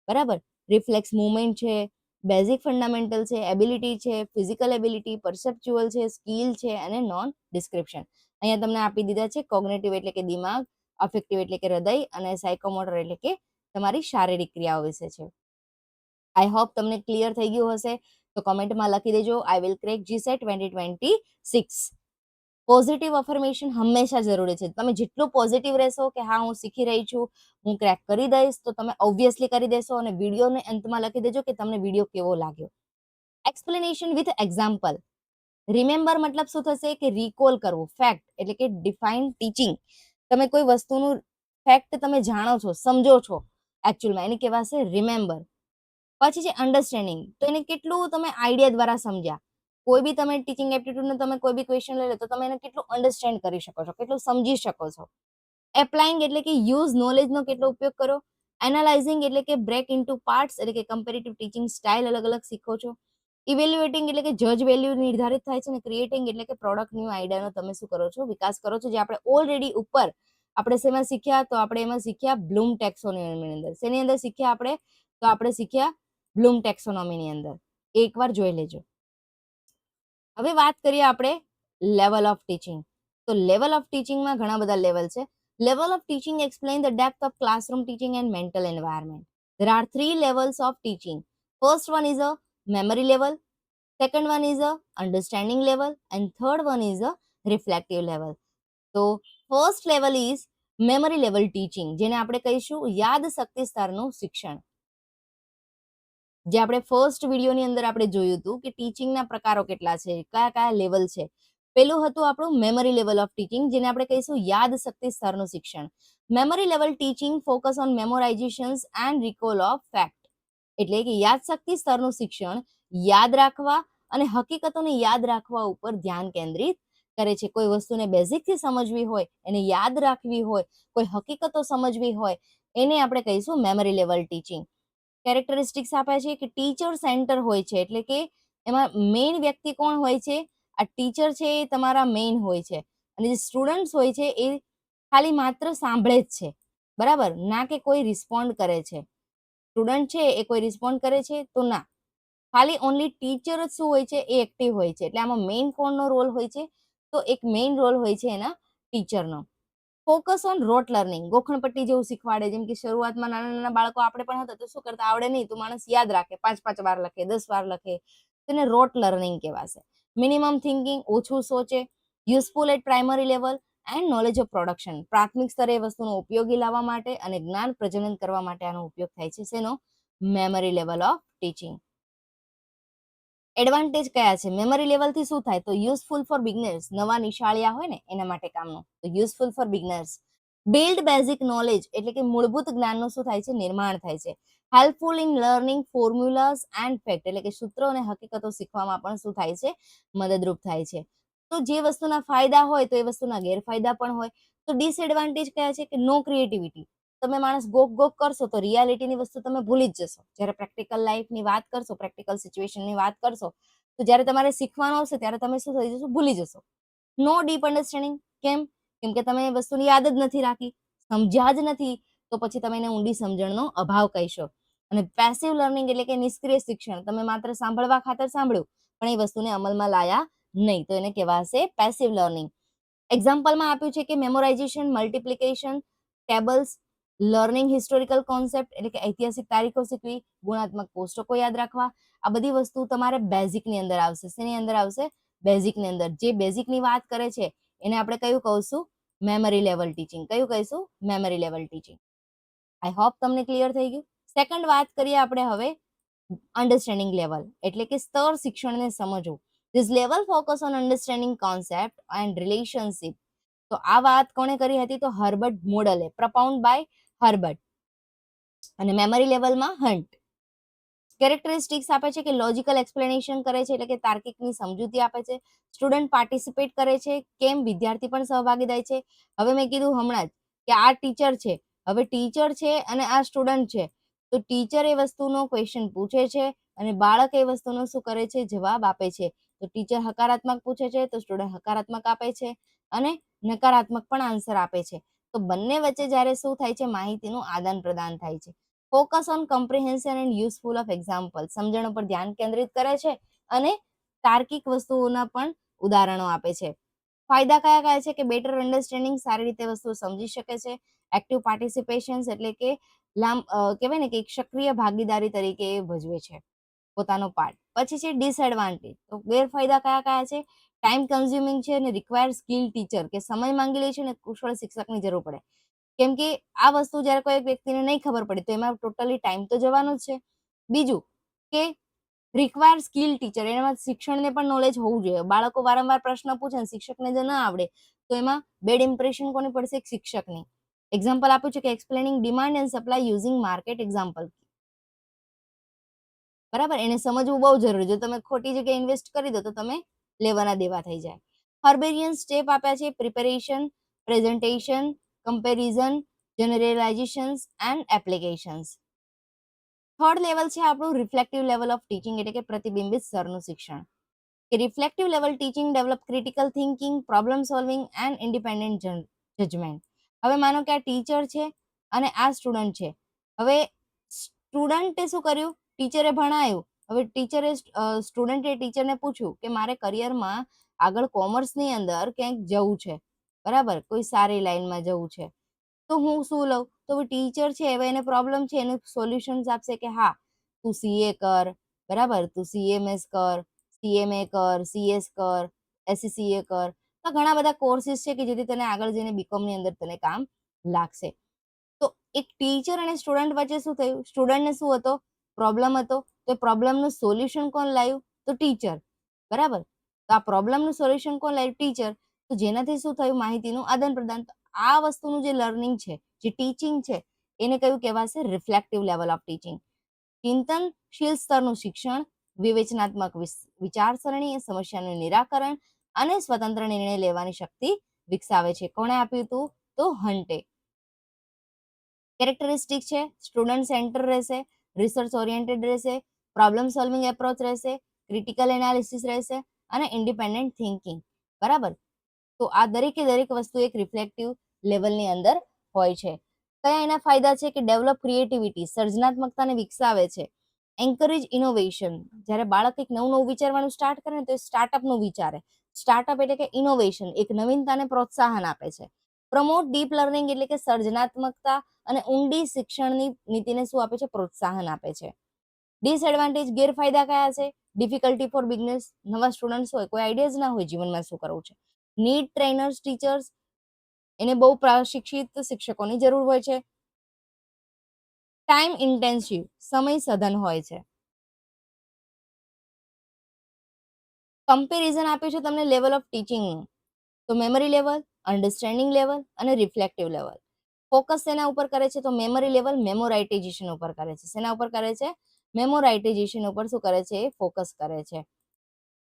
બરાબર? રિફ્લેક્સ મુવમેન્ટ છે, બેઝિક ફંડામેન્ટલ છે, એબિલિટી છે, ફિઝિકલ એબિલિટી, પરસેપ્ચ્યુઅલ છે, સ્કિલ છે અને નોન ડિસ્ક્રિપ્શન. અહીંયા તમને આપી દીધા છે. કોગ્નેટિવ એટલે કે દિમાગ, અફેક્ટિવ એટલે કે હૃદય અને સાયકોમોટર એટલે કે તમારી શારીરિક ક્રિયાઓ વિશે છે. આઈ હોપ તમને ક્લિયર થઈ ગયું હશે. તો કમેન્ટમાં લખી દેજો, I will crack GSET 2026. Positive affirmation હંમેશા જરૂરી છે. તમે જેટલું પોઝિટિવ રહેશો કે હા હું શીખી રહી છું, હું ક્રેક કરી દઈશ, તો તમે ઓબ્વિયસલી કરી દેશો. અને વિડીયોને અંતમાં લખી દેજો કે તમને વિડીયો કેવો લાગ્યો. Explanation with example. રિમેમ્બર મતલબ શું થશે? કે રિકોલ કરવું. ફેક્ટ એટલે કે ડિફાઇન ટીચિંગ. તમે કોઈ વસ્તુનું ફેક્ટ તમે જાણો છો, સમજો છો એકચ્યુઅલમાં, એને કહેવાશે રિમેમ્બર. પછી છે અન્ડરસ્ટેન્ડિંગ. તો એને કેટલું તમે આઈડિયા દ્વારા સમજ્યા. કોઈ બી તમે ટીચિંગ એપ્ટિટ્યુડનો તમે કોઈ બી ક્વેશ્ચન લઈ લો તો તમે એને કેટલું અન્ડરસ્ટેન્ડ કરી શકો છો, કેટલું સમજી શકો છો. એપ્લાઇંગ એટલે કે યુઝ નોલેજનો કેટલો ઉપયોગ કરો. એનાલાઇઝિંગ એટલે કે બ્રેક ઇન્ટુ પાર્ટ્સ, એટલે કે કમ્પેરેટિવ ટીચિંગ સ્ટાઇલ અલગ અલગ શીખો છો. ઇવેલ્યુએટિંગ એટલે કે જજ વેલ્યુ નિર્ધારિત થાય છે. અને ક્રિએટિંગ એટલે કે પ્રોડક્ટ ન્યૂ આઈડિયાનો તમે શું કરો છો? વિકાસ કરો છો. જે આપણે ઓલરેડી ઉપર આપણે શેમાં શીખ્યા? તો આપણે એમાં શીખ્યા બ્લૂમ ટેક્સોનોમીની અંદર. શેની અંદર શીખ્યા આપણે? તો આપણે શીખ્યા બ્લૂમ ટેક્સોનોમીની અંદર. એકવાર જોઈ લેજો. હવે વાત કરીએ આપણે લેવલ ઓફ ટીચિંગ. તો લેવલ ઓફ ટીચિંગમાં ઘણા બધા લેવલ છે. Level of teaching explain the depth of classroom teaching and mental environment. There are 3 levels of teaching. First one is a memory level, second one is a understanding level and third one is a reflective level. તો first level is memory level teaching, જેને આપણે કહીશું યાદ શક્તિ સ્તરનું શિક્ષણ. જે આપણે ફર્સ્ટ વિડીયોની અંદર આપણે જોયું હતું કે ટીચિંગના પ્રકારો કેટલા છે, કયા કયા લેવલ છે. પેલું હતું આપણું મેમરી લેવલ ઓફ ટીચિંગ, જેને આપણે કહીશું યાદ શક્તિ સ્તરનું શિક્ષણ. Memory level teaching focus on memorisations and recall of fact. એટલે કે યાદ શક્તિ સ્તરનું શિક્ષણ યાદ રાખવા અને હકીકતોને યાદ રાખવા ઉપર ધ્યાન કેન્દ્રિત કરે છે. કોઈ વસ્તુને બેઝિકથી સમજવી હોય, એને યાદ રાખવી હોય, કોઈ હકીકતો સમજવી હોય, એને આપણે કહીશું મેમરી લેવલ ટીચિંગ. કેરેક્ટરિસ્ટિક્સ આપે છે કે ટીચર સેન્ટર હોય છે, એટલે કે એમાં મેઇન વ્યક્તિ કોણ હોય છે? આ ટીચર છે એ તમારા મેઇન હોય છે. અને જે સ્ટુડન્ટ્સ હોય છે એ ખાલી માત્ર સાંભળે જ છે. બરાબર? ના કે કોઈ રિસ્પોન્ડ કરે છે. સ્ટુડન્ટ છે એ કોઈ રિસ્પોન્ડ કરે છે તો ના, ખાલી ઓનલી ટીચર જ શું હોય છે? એ એક્ટિવ હોય છે. એટલે આમાં મેઇન કોણનો રોલ હોય છે? તો એક મેઇન રોલ હોય છે એના ટીચરનો. Focus on rote learning. ગોખણપટ્ટી જેવું શીખવાડે. જેમ કે શરૂઆતમાં નાના નાના બાળકો આપણે પણ હતા તો શું કરતા? આવડે નહીં તો માણસ યાદ રાખે, 5 વાર લખે, 10 વાર લખે. તેને રોટ લર્નિંગ કહેવાશે. મિનિમમ થિંકિંગ, ઓછું સોચે. Useful at primary level and knowledge of production. પ્રાથમિક સ્તરે એ વસ્તુનો ઉપયોગી લાવવા માટે અને જ્ઞાન પ્રજનન કરવા માટે આનો ઉપયોગ થાય છે. શેનો? Memory level of teaching. Advantage કયા છે? મેમરી લેવલથી શું થાય? તો યુઝફુલ ફોર બિગનર્સ. નવા નિશાળિયા હોય ને એના માટે કામનું. તો useful for beginners. Build basic knowledge એટલે કે મૂળભૂત જ્ઞાનનું શું થાય છે, નિર્માણ થાય છે. Helpful in learning formulas and fact એટલે કે સૂત્રો અને હકીકતો શીખવામાં પણ શું થાય છે, મદદરૂપ થાય છે. તો જે વસ્તુના ફાયદા હોય તો એ વસ્તુના ગેરફાયદા પણ હોય. તો ડિસએડવાન્ટેજ કયા છે કે નો ક્રિએટિવિટી. તમે માણસ ગોક ગોક કરશો તો રિયાલિટીની વસ્તુ તમે ભૂલી જ જશો. જ્યારે પ્રેક્ટિકલ લાઈફની વાત કરશો, પ્રેક્ટિકલ સિચ્યુએશનની વાત કરશો, તો જ્યારે તમારે શીખવાનું આવશે ત્યારે તમે શું થઈ જશો, ભૂલી જશો. નો ડીપ અન્ડરસ્ટેન્ડિંગ. કેમ? કેમ કે તમે એ વસ્તુની યાદ જ નથી રાખી, સમજ્યા જ નથી, તો પછી તમે એને ઊંડી સમજણનો અભાવ કહીશો. અને પેસિવ લર્નિંગ એટલે કે નિષ્ક્રિય શિક્ષણ. તમે માત્ર સાંભળવા ખાતર સાંભળ્યું પણ એ વસ્તુને અમલમાં લાયા નહીં, તો એને કહેવાશે પેસિવ લર્નિંગ. એક્ઝામ્પલમાં આપ્યું છે કે memorisation, multiplication, tables, learning historical concept એટલે કે ઐતિહાસિક તારીખો શીખવી, ગુણાત્મક કોષ્ટકો યાદ રાખવા. આ બધી વસ્તુ તમારે બેઝિકની અંદર આવશે. શેની અંદર આવશે? બેઝિકની અંદર. જે બેઝિકની વાત કરે છે એને આપણે કયું કહીશું? Memory level teaching. કયું કહીશું? Memory level teaching. I hope તમને ક્લિયર થઈ ગયું. સેકન્ડ વાત કરીએ આપણે હવે અન્ડરસ્ટેન્ડિંગ લેવલ એટલે કે સ્તર શિક્ષણને સમજવું. This level focus on understanding concept and relationship. તો આ વાત કોણે કરી હતી? તો હર્બર્ટ મોડલે, પ્રપાઉન્ડ બાય હર્બર્ટ. અને મેમરી લેવલમાં હન્ટ. કેરેક્ટરિસ્ટિક્સ આપે છે કે લોજિકલ એક્સપ્લેનેશન કરે છે એટલે કે તાર્કિકની સમજૂતી આપે છે. સ્ટુડન્ટ પાર્ટિસિપેટ કરે છે. કેમ? વિદ્યાર્થી પણ સહભાગી થાય છે. હવે મેં કીધું હમણાં જ કે આ ટીચર છે, હવે ટીચર છે અને આ સ્ટુડન્ટ છે, તો ટીચર એ વસ્તુનો ક્વેશ્ચન પૂછે છે અને બાળક એ વસ્તુનો શું કરે છે? જવાબ આપે છે. તો ટીચર હકારાત્મક પૂછે છે તો સ્ટુડન્ટ હકારાત્મક આપે છે અને નકારાત્મક પણ આન્સર આપે છે. તો બંને વચ્ચે જ્યારે શું થાય છે? માહિતીનું આદાન પ્રદાન થાય છે. Focus on comprehension and useful of example. સમજણ ઉપર ધ્યાન કેન્દ્રિત કરે છે અને તાર્કિક વસ્તુઓના પણ ઉદાહરણો આપે છે. ફાયદા કયા કયા છે? કે બેટર અન્ડરસ્ટેન્ડિંગ, સારી રીતે વસ્તુઓ સમજી શકે છે. એક્ટિવ પાર્ટિસિપેશન એટલે કે કહેવાય ને કે એક સક્રિય ભાગીદારી તરીકે એ ભજવે છે પોતાનો પાર્ટ. પછી છે ડિસએડવાન્ટેજ. તો ગેરફાયદા કયા કયા છે? ટાઈમ કન્ઝ્યુમિંગ છે અને રિક્વાયર સ્કિલ ટીચર કે સમય માંગી લે છે અને કુશળ શિક્ષકની જરૂર પડે. કેમ કે આ વસ્તુ જ્યારે કોઈ વ્યક્તિને નહીં ખબર પડે તો એમાં ટોટલી ટાઈમ તો જવાનો જ છે. બીજું કે રિક્વાયર સ્કિલ ટીચર, એમાં શિક્ષણને પણ નોલેજ હોવું જોઈએ. બાળકો વારંવાર પ્રશ્ન પૂછે ને શિક્ષકને જો ના આવડે તો એમાં બેડ ઇમ્પ્રેશન કોની પડશે? એક શિક્ષકની. એક્ઝામ્પલ આપ્યું છે કે explaining demand and supply using market example. બરાબર, એને સમજવું બહુ જરૂરી. જો તમે ખોટી જગ્યાએ ઇન્વેસ્ટ કરી દો તો તમે લેવાના દેવા થઈ જાય. હર્બેરિયન સ્ટેપ આપ્યા છે: preparation, presentation, comparison, generalisations and applications. Third level છે આપણું રિફ્લેક્ટિવ લેવલ ઓફ ટીચિંગ એટલે કે પ્રતિબિંબિત સ્તરનું શિક્ષણ. કે reflective level teaching develop critical thinking, problem solving and independent judgement. હવે માનો કે આ ટીચર છે અને આ સ્ટુડન્ટ છે. હવે સ્ટુડન્ટે શું કર્યું? ટીચરે ભણાયું. હવે સ્ટુડન્ટે ટીચરને પૂછ્યું કે મારે કરિયરમાં આગળ કોમર્સની અંદર ક્યાંક જવું છે, બરાબર, કોઈ સારી લાઈનમાં જવું છે, તો હું શું લઉં? તો ટીચર છે હવે એને પ્રોબ્લેમ છે, એનું સોલ્યુશન્સ આપશે કે હા તું સીએ કર, બરાબર, તું સીએમએસ કર, સીએમએ કર, સીએસ કર, એસસીસીએ કર. તો ઘણા બધા કોર્સિસ છે કે જેથી તને આગળ જઈને બીકોમની અંદર તને કામ લાગશે. તો એક ટીચર અને સ્ટુડન્ટ વચ્ચે શું થયું? સ્ટુડન્ટને શું હતો? પ્રોબ્લેમ હતો. તો એ પ્રોબ્લેમનું સોલ્યુશન કોણ લાવ્યું? તો ટીચર. બરાબર, તો આ પ્રોબ્લેમનું સોલ્યુશન કોણ લાવ્યું? ટીચર. તો જેનાથી શું થયું? માહિતીનું આદાન પ્રદાન. આ વસ્તુનું જે લર્નિંગ છે, જે ટીચિંગ છે, એને કયું કહેવાશે? Reflective level of teaching. ચિંતનશીલ સ્તરનું શિક્ષણ, વિવેચનાત્મક વિચારસરણી, સમસ્યાનું નિરાકરણ અને સ્વતંત્ર નિર્ણય લેવાની શક્તિ વિકસાવે છે. કોણે આપ્યું હતું? તો હન્ટે. કેરેક્ટરિસ્ટિક છે: સ્ટુડન્ટ સેન્ટર રહેશે, રિસર્ચ ઓરિએન્ટેડ રહેશે, પ્રોબ્લેમ સોલ્વિંગ એપ્રોચ રહેશે, ક્રિટિકલ એનાલિસિસ રહેશે અને ઇન્ડિપેન્ડન્ટ થિંકિંગ. બરાબર, તો આ દરેકે દરેક વસ્તુ એક રિફ્લેક્ટિવ લેવલની અંદર હોય છે. કયા એના ફાયદા છે? કે ડેવલપ ક્રિએટિવિટી, સર્જનાત્મકતાને વિકસાવે છે. એન્કરેજ ઇનોવેશન, જ્યારે બાળક એક નવું નવું વિચારવાનું સ્ટાર્ટ કરે ને તો એ સ્ટાર્ટઅપનું વિચારે. સ્ટાર્ટઅપ એટલે કે ઇનોવેશન, એક નવીનતાને પ્રોત્સાહન આપે છે. પ્રમોટ ડીપ લર્નિંગ એટલે કે સર્જનાત્મકતા અને ઊંડી શિક્ષણની નીતિને શું આપે છે? પ્રોત્સાહન આપે છે. ડિસએડવાન્ટેજ, ગેરફાયદા કયા છે? ડિફિકલ્ટી ફોર બિગનર્સ, નવા સ્ટુડન્ટ્સ હોય, કોઈ આઈડિયા જ ના હોય જીવનમાં શું કરવું છે. નીડ ટ્રેનર્સ, ટીચર્સ, એને બહુ પ્રશિક્ષિત શિક્ષકોની જરૂર હોય છે. ટાઈમ ઇન્ટેન્સિવ, સમય સઘન હોય છે. કમ્પેરિઝન આપ્યું છે તમને લેવલ ઓફ ટીચિંગનું. તો મેમરી લેવલ, અન્ડરસ્ટેન્ડિંગ લેવલ અને રિફ્લેક્ટિવ લેવલ. ફોકસ શેના ઉપર કરે છે? તો મેમરી લેવલ મેમોરાઇટાઇઝેશન ઉપર કરે છે. શેના ઉપર કરે છે? મેમોરાઇટાઇઝેશન ઉપર શું કરે છે? એ ફોકસ કરે છે.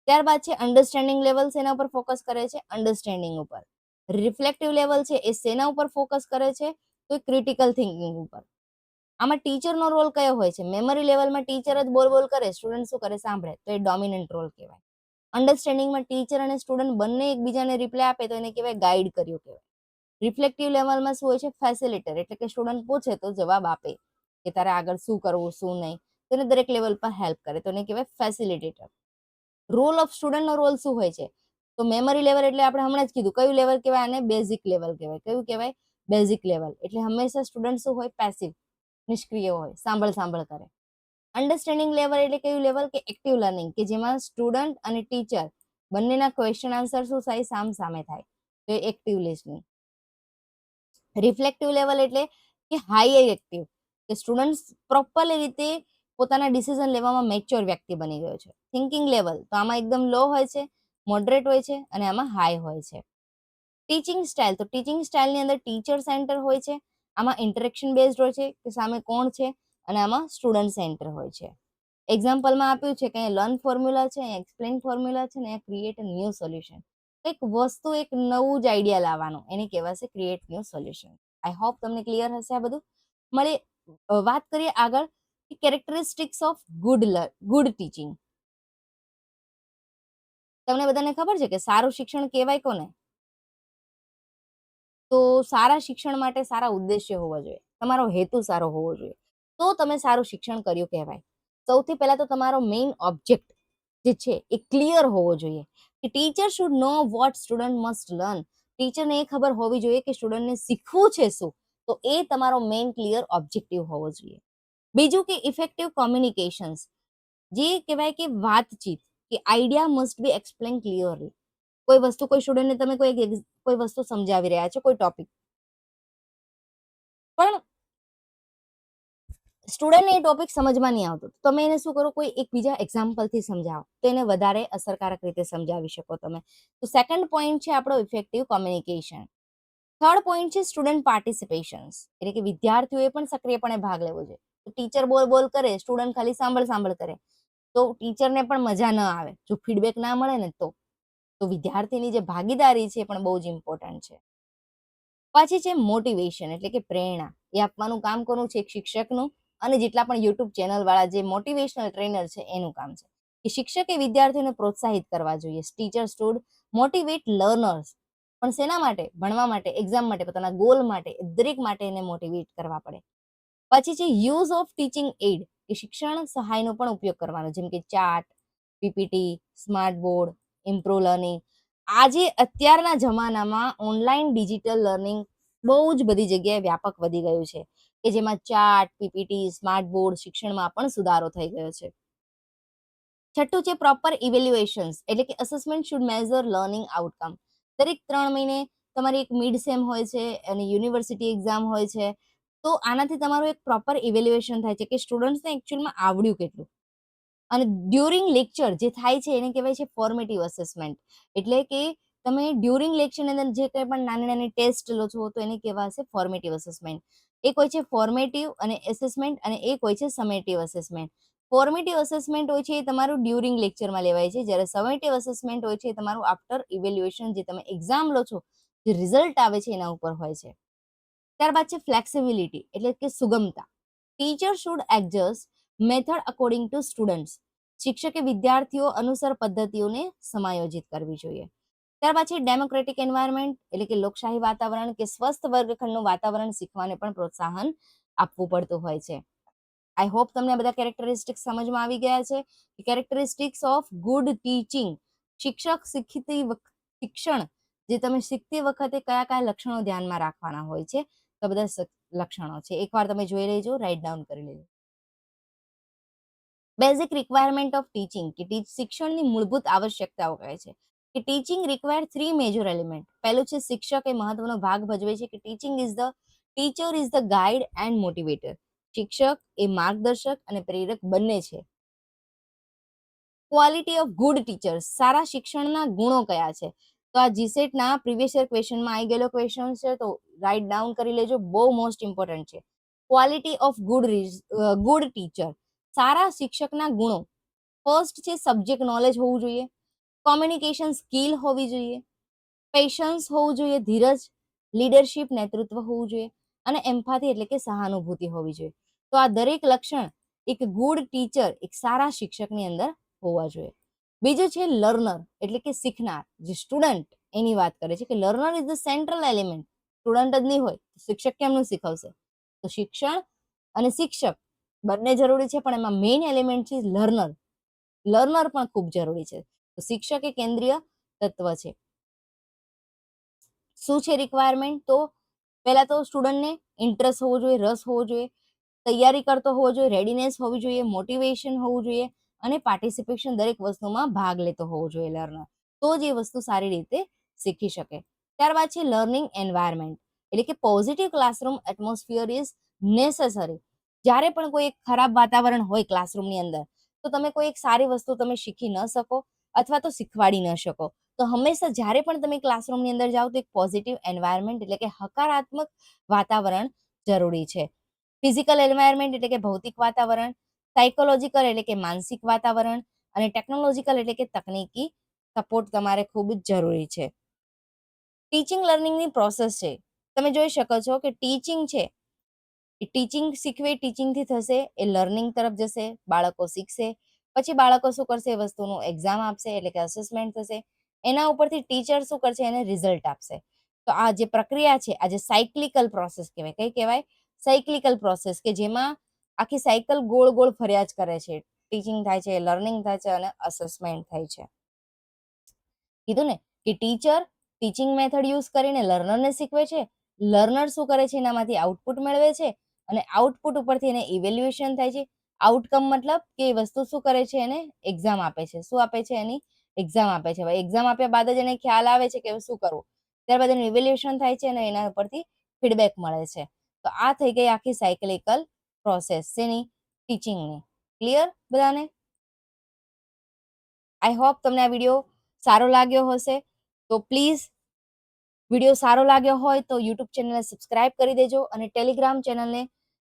ત્યારબાદ છે અન્ડરસ્ટેન્ડિંગ લેવલ. શેના ઉપર ફોકસ કરે છે? અન્ડરસ્ટેન્ડિંગ ઉપર. રિફ્લેક્ટિવ લેવલ છે એ શેના ઉપર ફોકસ કરે છે? તો ક્રિટિકલ થિંકિંગ ઉપર. આમાં ટીચરનો રોલ કયો હોય છે? મેમરી લેવલમાં ટીચર જ બોલ કરે, સ્ટુડન્ટ શું કરે? સાંભળે, તો એ ડોમિનન્ટ રોલ કહેવાય. અન્ડરસ્ટેન્ડિંગમાં ટીચર અને સ્ટુડન્ટ બંને એકબીજાને રિપ્લાય આપે તો એને કહેવાય ગાઈડ કર્યું કહેવાય. રિફ્લેક્ટિવ લેવલમાં શું હોય છે? ફેસિલિટર, એટલે કે સ્ટુડન્ટ પૂછે તો જવાબ આપે કે તારે આગળ શું કરવું, શું નહીં, તો એને દરેક લેવલ પર હેલ્પ કરે, તો એને કહેવાય ફેસિલિટેટર. રોલ ઓફ સ્ટુડન્ટનો રોલ શું હોય છે? તો મેમરી લેવલ એટલે આપણે હમણાં જ કીધું કયું લેવલ કહેવાય? આને બેઝિક લેવલ કહેવાય. કયું કહેવાય? Basic level. એટલે હંમેશા સ્ટુડન્ટ શું હોય? પેસિવ, નિષ્ક્રિય હોય, સાંભળ કરે. અન્ડરસ્ટેન્ડિંગ લેવલ એટલે કયું લેવલ? કે એક્ટિવ લર્નિંગ, કે જેમાં સ્ટુડન્ટ અને ટીચર બંનેના ક્વેશ્ચન આન્સર શું થાય? સામે થાય, તો એક્ટિવ લિસનિંગ. રિફ્લેક્ટિવ લેવલ એટલે કે હાઈ એક્ટિવ, કે સ્ટુડન્ટ પ્રોપરલી રીતે પોતાના ડિસિઝન લેવામાં મેચ્યોર વ્યક્તિ બની ગયો છે. થિંકિંગ લેવલ તો આમાં એકદમ લો હોય છે, મોડરેટ હોય છે અને આમાં હાઈ હોય છે. ટીચિંગ સ્ટાઇલ, તો ટીચિંગ સ્ટાઇલની અંદર ટીચર સેન્ટર હોય છે, આમાં ઇન્ટરેક્શન બેઝડ હોય છે કે સામે કોણ છે, અને આમાં સ્ટુડન્ટ સેન્ટર હોય છે. એક્ઝામ્પલમાં આપ્યું છે કે લર્ન ફોર્મ્યુલા છે, એક્સપ્લેન ફોર્મ્યુલા છે ને ક્રિએટ અ ન્યૂ સોલ્યુશન. એક વસ્તુ, એક નવું જ આઈડિયા લાવવાનું, એને કહેવાશે create new solution. I hope તમને ક્લિયર હશે આ બધું. મળે વાત કરીએ આગળ કેરેક્ટરિસ્ટિક્સ ઓફ ગુડ ટીચિંગ. તમને બધાને ખબર છે કે સારું શિક્ષણ કહેવાય કોને? તો સારા શિક્ષણ માટે સારા ઉદ્દેશ્ય હોવા જોઈએ, તમારો હેતુ સારો હોવો જોઈએ, તો તમે સારું શિક્ષણ કર્યું કહેવાય. સૌથી પહેલા તો તમારો મેઇન ઓબ્જેક્ટ જે છે એ ક્લિયર હોવો જોઈએ કે teacher should know what student must learn. ટીચરને એ ખબર હોવી જોઈએ કે સ્ટુડન્ટને શીખવું છે શું, તો એ તમારો મેઇન ક્લિયર ઓબ્જેક્ટિવ હોવો જોઈએ. બીજું કે ઇફેક્ટિવ કોમ્યુનિકેશન્સ, જે કહેવાય કે વાતચીત, કે idea must be explain clearly. કોઈ વસ્તુ કોઈ સ્ટુડન્ટને તમે કોઈ વસ્તુ સમજાવી રહ્યા છો, કોઈ ટોપિક, પણ સ્ટુડન્ટને એ ટોપિક સમજમાં નહીં આવતો, તમે એને શું કરો? કોઈ એક બીજા એક્ઝામ્પલથી સમજાવો, તો એને વધારે અસરકારક રીતે સમજાવી શકો તમે. તો સેકન્ડ પોઈન્ટ છે આપણો ઇફેક્ટિવ કોમ્યુનિકેશન. થર્ડ પોઈન્ટ છે સ્ટુડન્ટ પાર્ટિસિપેશન, એટલે કે વિદ્યાર્થીઓએ પણ સક્રિયપણે ભાગ લેવો જોઈએ. ટીચર બોલ કરે, સ્ટુડન્ટ ખાલી સાંભળ કરે, તો ટીચરને પણ મજા ન આવે. જો ફીડબેક ના મળે ને તો વિદ્યાર્થીની જે ભાગીદારી છે પણ બહુ જ ઇમ્પોર્ટન્ટ છે. પછી છે મોટિવેશન, એટલે કે પ્રેરણા. એ આપવાનું કામ કોનું છે? એક શિક્ષકનું, અને જેટલા પણ યુટ્યુબ ચેનલ વાળા જે મોટિવેશનલ ટ્રેનર છે એનું કામ છે કે શિક્ષકે વિદ્યાર્થીઓને પ્રોત્સાહિત કરવા જોઈએ. ટીચર શુડ મોટિવેટ લર્નર્સ, પણ શેના માટે? ભણવા માટે, એક્ઝામ માટે, પોતાના ગોલ માટે, દરેક માટે એને મોટિવેટ કરવા પડે. પછી છે યુઝ ઓફ ટીચિંગ એડ, કે શિક્ષણ સહાયનો પણ ઉપયોગ કરવાનો, જેમ કે chart, PPT, smart board, improve learning. આજે અત્યારના જમાનામાં ઓનલાઈન ડિજિટલ લર્નિંગ બહુ જ બધી જગ્યાએ વ્યાપક વધી ગયું છે, કે જેમાં ચાર્ટ, પીપીટી, સ્માર્ટ બોર્ડ શિક્ષણમાં પણ સુધારો થઈ ગયો છે. છઠ્ઠું છે પ્રોપર ઇવેલ્યુએશન્સ, એટલે કે assessment should measure learning outcome. દરેક 3 મહિને તમારી એક મિડ સેમ હોય છે અને યુનિવર્સિટી એક્ઝામ હોય છે, તો આનાથી તમારું એક પ્રોપર ઇવેલ્યુએશન થાય છે કે સ્ટુડન્ટ્સને એકચ્યુઅલમાં આવડ્યું કેટલું. અને ડ્યુરિંગ લેક્ચર જે થાય છે એને કહેવાય છે ફોર્મેટિવ અસેસમેન્ટ, એટલે કે તમે ડ્યુરિંગ લેક્ચરની અંદર જે કંઈ પણ નાની નાની ટેસ્ટ લો છો તો એને કહેવાશે ફોર્મેટિવ અસેસમેન્ટ. એક હોય છે ફોર્મેટિવ અને એસેસમેન્ટ, અને એક હોય છે સમેટિવ અસેસમેન્ટ. ફોર્મેટિવ અસેસમેન્ટ હોય છે એ તમારું ડ્યુરિંગ લેક્ચરમાં લેવાય છે, જ્યારે સમેટિવ અસેસમેન્ટ હોય છે એ તમારું આફ્ટર ઇવેલ્યુએશન, જે તમે એક્ઝામ લો છો, જે રિઝલ્ટ આવે છે એના ઉપર હોય છે. ત્યારબાદ છે ફ્લેક્સિબિલિટી, એટલે કે સુગમતા. Teacher should adjust method according to students. શિક્ષકે વિદ્યાર્થીઓ અનુસાર પદ્ધતિઓને સમાયોજિત કરવી જોઈએ. ત્યારબાદ છે ડેમોક્રેટિક એન્વાયરમેન્ટ, એટલે કે લોકશાહી વાતાવરણ, કે સ્વસ્થ વર્ગખંડનું વાતાવરણ શીખવાને પણ પ્રોત્સાહન આપવું પડતું હોય છે. આઈ હોપ તમને બધા કેરેક્ટરિસ્ટિક્સ સમજમાં આવી ગયા છે. કેરેક્ટરિસ્ટિક્સ ઓફ ગુડ ટીચિંગ, શિક્ષણ જે તમે શીખતી વખતે કયા કયા લક્ષણો ધ્યાનમાં રાખવાના હોય છે, તો બધા લક્ષણો છે, એકવાર તમે જોઈ લેજો, રાઇટ ડાઉન કરી લેજો. બેઝિક રિક્વાયરમેન્ટ ઓફ ટીચિંગ, કે શિક્ષણની મૂળભૂત આવશ્યકતાઓ કહે છે કે ટીચિંગ રિક્વાયર 3 મેજર એલિમેન્ટ. પહેલું છે શિક્ષક એ મહત્વનો ભાગ ભજવે છે, કે teacher is the guide and motivator. શિક્ષક એ માર્ગદર્શક અને પ્રેરક બંને છે. ક્વોલિટી ઓફ ગુડ ટીચર્સ, સારા શિક્ષણના ગુણો કયા છે? તો આ જીસેટ ના પ્રીવિયસ યર ક્વેશ્ચનમાં આવી ગયેલો ક્વેશ્ચન છે, તો રાઇટ ડાઉન કરી લેજો, બહુ મોસ્ટ ઇમ્પોર્ટન્ટ છે. ક્વોલિટી ઓફ ગુડ ટીચર, સારા શિક્ષકના ગુણો. ફર્સ્ટ છે સબ્જેક્ટ નોલેજ હોવું જોઈએ, કોમ્યુનિકેશન સ્કિલ હોવી જોઈએ, પેશન્સ હોવું જોઈએ, ધીરજ, લીડરશિપ નેતૃત્વ હોવું જોઈએ, અને એમ્પાથી એટલે કે સહાનુભૂતિ હોવી જોઈએ. તો આ દરેક લક્ષણ એક ગુડ ટીચર, એક સારા શિક્ષકની અંદર હોવા જોઈએ. બીજું છે લર્નર એટલે કે શીખનાર, જે સ્ટુડન્ટ એની વાત કરે છે કે learner is the central element. Student જ નહીં હોય શિક્ષક કેમનું શીખવશે? તો શિક્ષણ અને શિક્ષક બંને જરૂરી છે, પણ એમાં મેઇન એલિમેન્ટ છે લર્નર. લર્નર પણ ખૂબ જરૂરી છે. તો શિક્ષક એ કેન્દ્રીય તત્વ છે. શું છે રિક્વાયરમેન્ટ? તો પહેલા તો સ્ટુડન્ટને ઇન્ટરેસ્ટ હોવો જોઈએ, રસ હોવો જોઈએ, તૈયારી કરતો હોવો જોઈએ, રેડીનેસ હોવી જોઈએ, મોટિવેશન હોવું જોઈએ, અને પાર્ટિસિપેશન, દરેક વસ્તુમાં ભાગ લેતો હોવો જોઈએ લર્નર. તો જ એ વસ્તુ સારી રીતે શીખી શકે. ત્યારબાદ છે લર્નિંગ એન્વાયરમેન્ટ, એટલે કે positive classroom atmosphere is necessary. જ્યારે પણ કોઈ એક ખરાબ વાતાવરણ હોય ક્લાસરૂમની અંદર, તો તમે કોઈ એક સારી વસ્તુ તમે શીખી ન શકો અથવા તો શીખવાડી ન શકો. તો હંમેશા જ્યારે પણ તમે ક્લાસરૂમની અંદર જાઓ તો એક પોઝિટિવ એન્વાયરમેન્ટ એટલે કે હકારાત્મક વાતાવરણ જરૂરી છે. ફિઝિકલ એન્વાયરમેન્ટ એટલે કે ભૌતિક વાતાવરણ, સાયકોલોજીકલ એટલે કે માનસિક વાતાવરણ, અને ટેકનોલોજીકલ એટલે કે તકનીકી સપોર્ટ તમારે ખૂબ જ જરૂરી છે. ટીચિંગ લર્નિંગની પ્રોસેસ છે. તમે જોઈ શકો છો કે ટીચિંગ છે, એ ટીચિંગ શીખવે, ટીચિંગથી થશે, એ લર્નિંગ તરફ જશે, બાળકો શીખશે. પછી બાળકો શું કરશે? એ વસ્તુનું એક્ઝામ આપશે એટલે કે અસેસમેન્ટ થશે. એના ઉપરથી ટીચર શું કરશે? એને રિઝલ્ટ આપશે. તો આ જે પ્રક્રિયા છે, આ જે સાયક્લિકલ પ્રોસેસ કહેવાય. કઈ કહેવાય? સાયક્લિકલ પ્રોસેસ, કે જેમાં આખી સાયકલ ગોળ ગોળ ફર્યા જ કરે છે. ટીચિંગ થાય છે, લર્નિંગ થાય છે, અને અસેસમેન્ટ થાય છે. કીધું ને કે ટીચર ટીચિંગ મેથડ યુઝ કરીને લર્નરને શીખવે છે, લર્નર શું કરે છે? એનામાંથી આઉટપુટ મેળવે છે, અને આઉટપુટ ઉપરથી એને ઇવેલ્યુએશન થાય છે. આઉટકમ મતલબ કે એ વસ્તુ શું કરે છે? એને એક્ઝામ આપે છે. શું આપે છે? એની એક્ઝામ આપે છે. એક્ઝામ આપ્યા બાદ જ એને ખ્યાલ આવે છે કે શું કરવું. ત્યારબાદ એનું ઇવેલ્યુએશન થાય છે અને એના ઉપરથી ફીડબેક મળે છે. તો આ થઈ ગઈ આખી સાયકલિકલ પ્રોસેસ શેની? ટીચિંગની. ક્લિયર બધાને? આઈ હોપ તમને આ વિડીયો સારો લાગ્યો હશે. તો પ્લીઝ વિડીયો સારો લાગ્યો હોય તો યુટ્યુબ ચેનલને સબસ્ક્રાઇબ કરી દેજો, અને ટેલિગ્રામ ચેનલને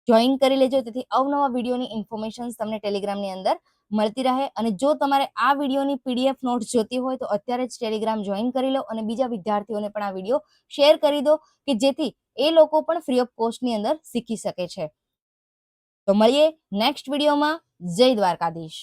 જોઈન કરી લેજો, જેથી અવનવા વિડીયોની ઇન્ફોર્મેશન તમને ટેલિગ્રામની અંદર મળતી રહે. અને જો તમારે આ વિડીયોની પીડીએફ નોટ્સ જોતી હોય તો અત્યારે જ ટેલિગ્રામ જોઈન કરી લો, અને બીજા વિદ્યાર્થીઓને પણ આ વિડીયો શેર કરી દો, કે જેથી એ લોકો પણ ફ્રી ઓફ કોસ્ટની અંદર શીખી શકે છે. તો મળીએ નેક્સ્ટ વિડીયોમાં. જય દ્વારકાધીશ.